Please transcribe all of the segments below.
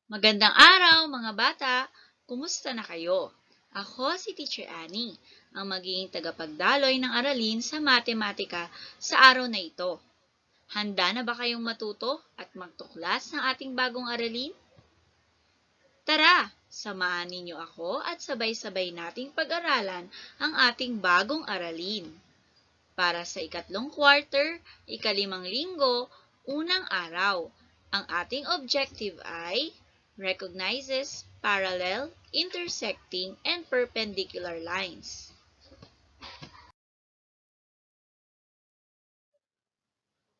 Magandang araw mga bata! Kumusta na kayo? Ako si Teacher Annie, ang magiging tagapagdaloy ng aralin sa matematika sa araw na ito. Handa na ba kayong matuto at magtuklas ng ating bagong aralin? Tara, samahan ninyo ako at sabay-sabay nating pag-aralan ang ating bagong aralin. Para sa ikatlong quarter, ikalimang linggo, unang araw, ang ating objective ay recognizes parallel, intersecting, and perpendicular lines.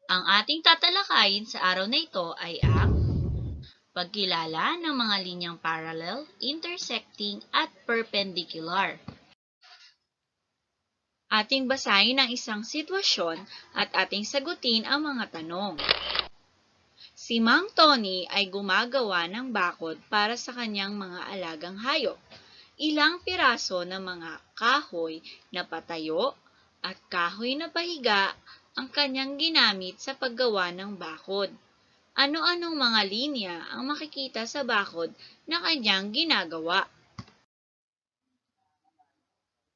Ang ating tatalakayin sa araw na ito ay ang pagkilala ng mga linyang parallel, intersecting, at perpendicular. Ating basahin ang isang sitwasyon at ating sagutin ang mga tanong. Si Mang Tony ay gumagawa ng bakod para sa kanyang mga alagang hayop. Ilang piraso ng mga kahoy na patayo at kahoy na pahiga ang kanyang ginamit sa paggawa ng bakod. Ano-anong mga linya ang makikita sa bakod na kanyang ginagawa?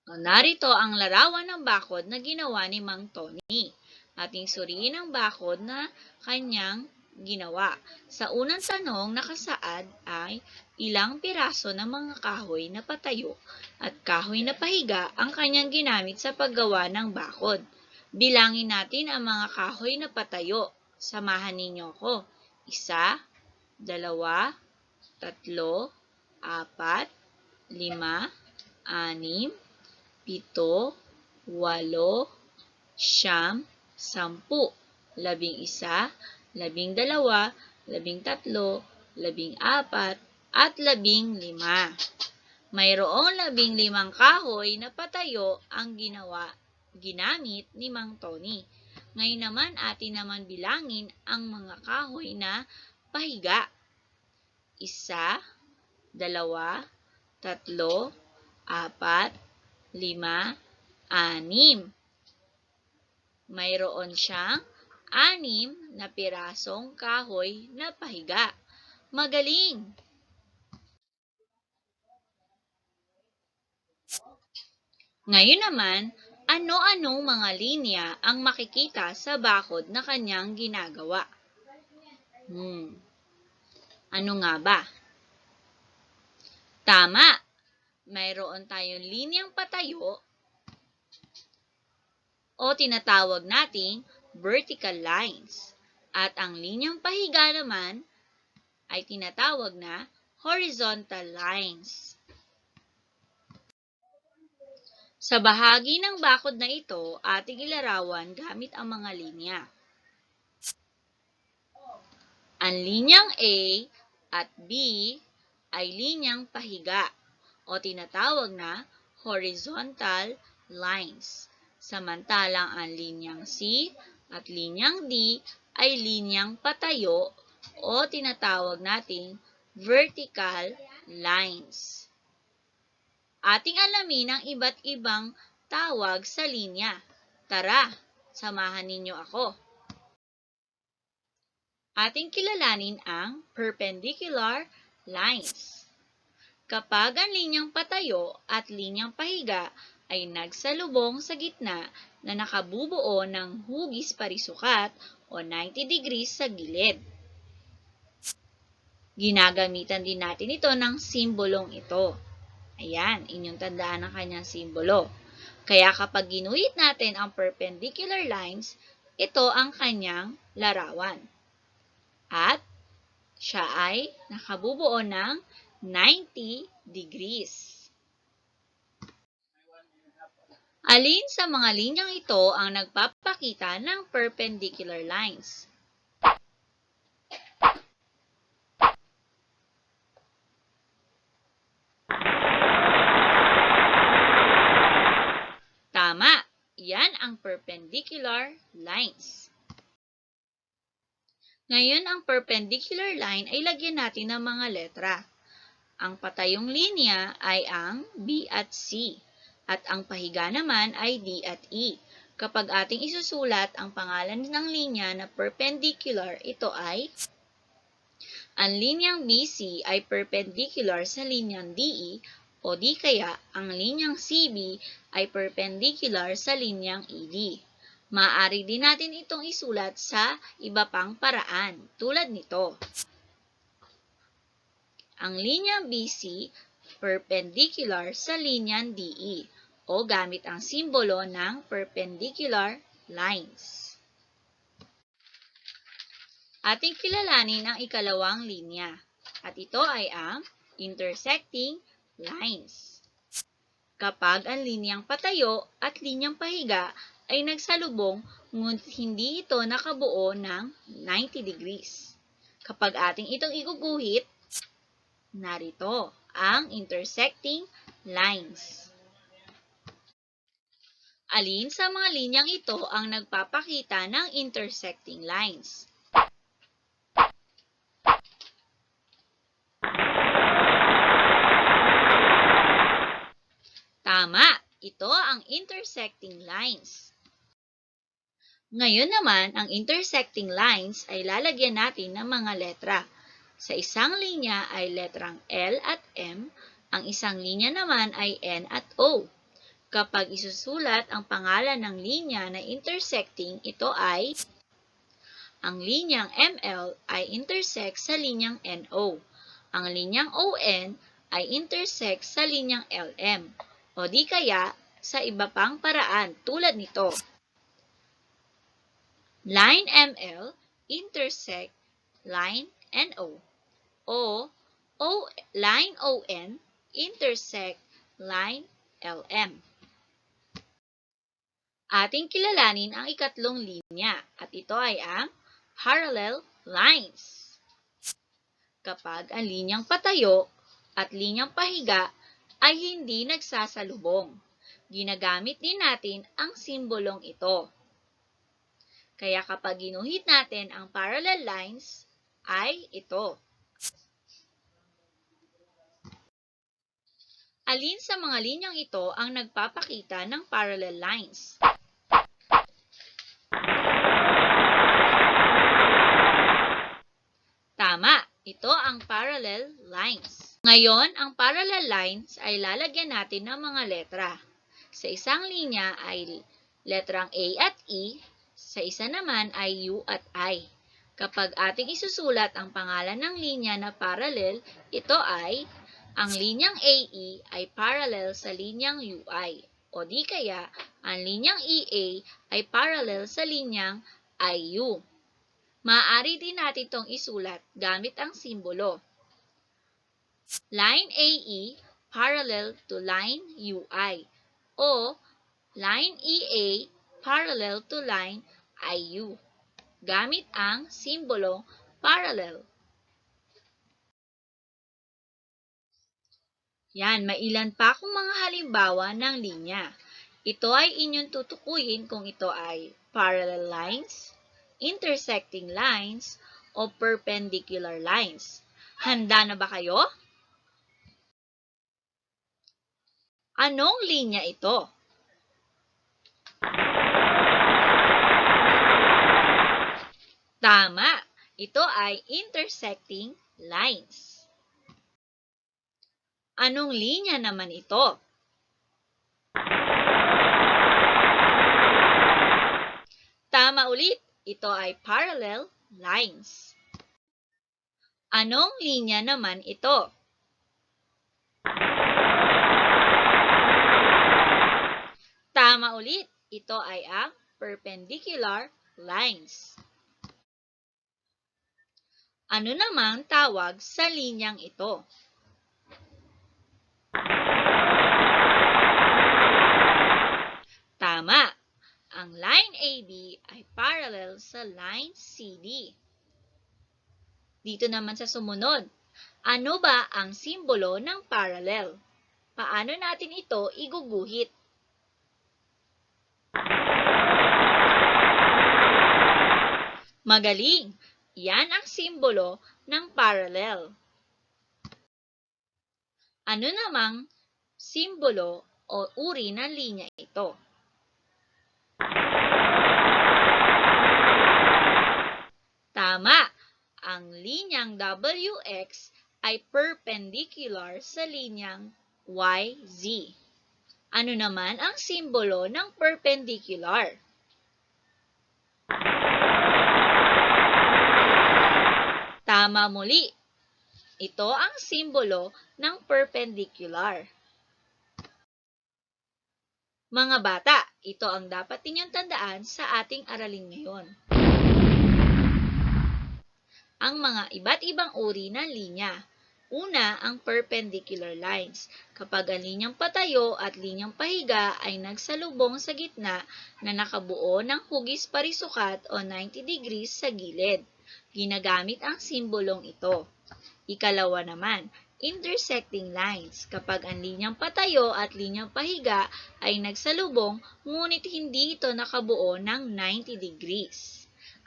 Narito ang larawan ng bakod na ginawa ni Mang Tony. Ating suriin ang bakod na kanyang ginawa. Sa unang tanong, nakasaad ay ilang piraso ng mga kahoy na patayo at kahoy na pahiga ang kanyang ginamit sa paggawa ng bakod. Bilangin natin ang mga kahoy na patayo. Samahan ninyo ko. 1, 2, 3, 4, 5, 6, 7, 8, 9, 10, 11, 12, 13, 14, at 15. Mayroong 15 kahoy na patayo ang ginamit ni Mang Tony. Ngayon naman atin naman bilangin ang mga kahoy na pahiga. 1, 2, 3, 4, 5, 6. Mayroon siyang 6 na pirasong kahoy na pahiga. Magaling! Ngayon naman, ano-anong mga linya ang makikita sa bakod na kanyang ginagawa? Ano nga ba? Tama! Mayroon tayong linyang patayo o tinatawag nating vertical lines. At ang linyang pahiga naman ay tinatawag na horizontal lines. Sa bahagi ng bakod na ito, ating ilarawan gamit ang mga linya. Ang linyang A at B ay linyang pahiga o tinatawag na horizontal lines. Samantalang ang linyang C at linyang D ay linyang patayo o tinatawag nating vertical lines. Ating alamin ang iba't ibang tawag sa linya. Tara, samahan ninyo ako. Ating kilalanin ang perpendicular lines. Kapag ang linyang patayo at linyang pahiga ay nagsalubong sa gitna na nakabubuo ng hugis parisukat o 90 degrees sa gilid. Ginagamitan din natin ito ng simbolong ito. Ayan, inyong tandaan ang kanyang simbolo. Kaya kapag ginuhit natin ang perpendicular lines, ito ang kanyang larawan. At siya ay nakabubuo ng 90 degrees. Alin sa mga linyang ito ang nagpapakita ng perpendicular lines? Tama! Yan ang perpendicular lines. Ngayon, ang perpendicular line ay lagyan natin ng mga letra. Ang patayong linya ay ang B at C, at ang pahiga naman ay D at E. Kapag ating isusulat ang pangalan ng linya na perpendicular, ito ay Ang linyang BC ay perpendicular sa linyang DE o di kaya ang linyang CB ay perpendicular sa linyang ED. Maaari din natin itong isulat sa iba pang paraan, tulad nito. Ang linyang BC perpendicular sa linyang DE o gamit ang simbolo ng perpendicular lines. Ating kilalanin ang ikalawang linya at ito ay ang intersecting lines. Kapag ang linyang patayo at linyang pahiga ay nagsalubong ngunit hindi ito nakabuo ng 90 degrees. Kapag ating itong iguguhit, narito ang intersecting lines. Alin sa mga linyang ito ang nagpapakita ng intersecting lines? Tama, ito ang intersecting lines. Ngayon naman, ang intersecting lines ay lalagyan natin ng mga letra. Sa isang linya ay letrang L at M, ang isang linya naman ay N at O. Kapag isusulat ang pangalan ng linya na intersecting, ito ay ang linyang ML ay intersect sa linyang NO. Ang linyang ON ay intersect sa linyang LM. O di kaya sa iba pang paraan tulad nito. Line ML intersect line NO. O line ON intersect line LM. Ating kilalanin ang ikatlong linya at ito ay ang parallel lines. Kapag ang linyang patayo at linyang pahiga ay hindi nagsasalubong, ginagamit din natin ang simbolong ito. Kaya kapag ginuhit natin ang parallel lines ay ito. Alin sa mga linyang ito ang nagpapakita ng parallel lines? Tama, ito ang parallel lines. Ngayon, ang parallel lines ay lalagyan natin ng mga letra. Sa isang linya ay letrang A at E, sa isa naman ay U at I. Kapag ating isusulat ang pangalan ng linya na parallel, ito ay ang linyang AE ay parallel sa linyang UI. O di kaya, ang linyang EA ay parallel sa linyang IU. Maaari din natin itong isulat gamit ang simbolo. Line AE parallel to line UI o line EA parallel to line IU gamit ang simbolong parallel. Yan, mailan pa akong mga halimbawa ng linya. Ito ay inyong tutukuyin kung ito ay parallel lines, intersecting lines, o perpendicular lines. Handa na ba kayo? Anong linya ito? Tama! Ito ay intersecting lines. Anong linya naman ito? Tama ulit! Ito ay parallel lines. Anong linya naman ito? Tama ulit! Ito ay ang perpendicular lines. Ano namang tawag sa linyang ito? Tama! Ang line AB ay parallel sa line CD. Dito naman sa sumunod, ano ba ang simbolo ng parallel? Paano natin ito iguguhit? Magaling! Yan ang simbolo ng parallel. Ano namang simbolo o uri ng linya ito? Tama! Ang linyang WX ay perpendicular sa linyang YZ. Ano naman ang simbolo ng perpendicular? Tama muli. Ito ang simbolo ng perpendicular. Mga bata, ito ang dapat ninyong tandaan sa ating aralin ngayon. Ang mga iba't ibang uri ng linya. Una, ang perpendicular lines. Kapag ang linyang patayo at linyang pahiga ay nagsalubong sa gitna na nakabuo ng hugis parisukat o 90 degrees sa gilid. Ginagamit ang simbolong ito. Ikalawa naman, intersecting lines. Kapag ang linyang patayo at linyang pahiga ay nagsalubong, ngunit hindi ito nakabuo ng 90 degrees.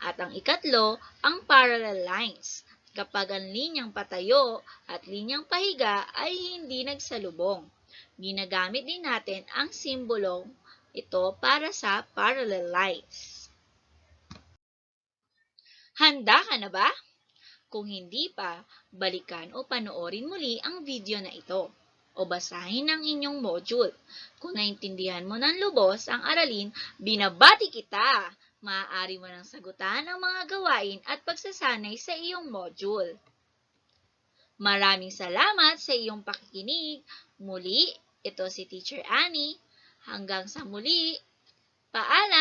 At ang ikatlo, ang parallel lines. Kapag ang linyang patayo at linyang pahiga ay hindi nagsalubong. Ginagamit din natin ang simbolong ito para sa parallel lines. Handa ka na ba? Kung hindi pa, balikan o panoorin muli ang video na ito o basahin ang inyong module. Kung naintindihan mo ng lubos ang aralin, binabati kita! Maaari mo nang sagutan ang mga gawain at pagsasanay sa iyong module. Maraming salamat sa iyong pakikinig. Muli, ito si Teacher Annie. Hanggang sa muli, paalam!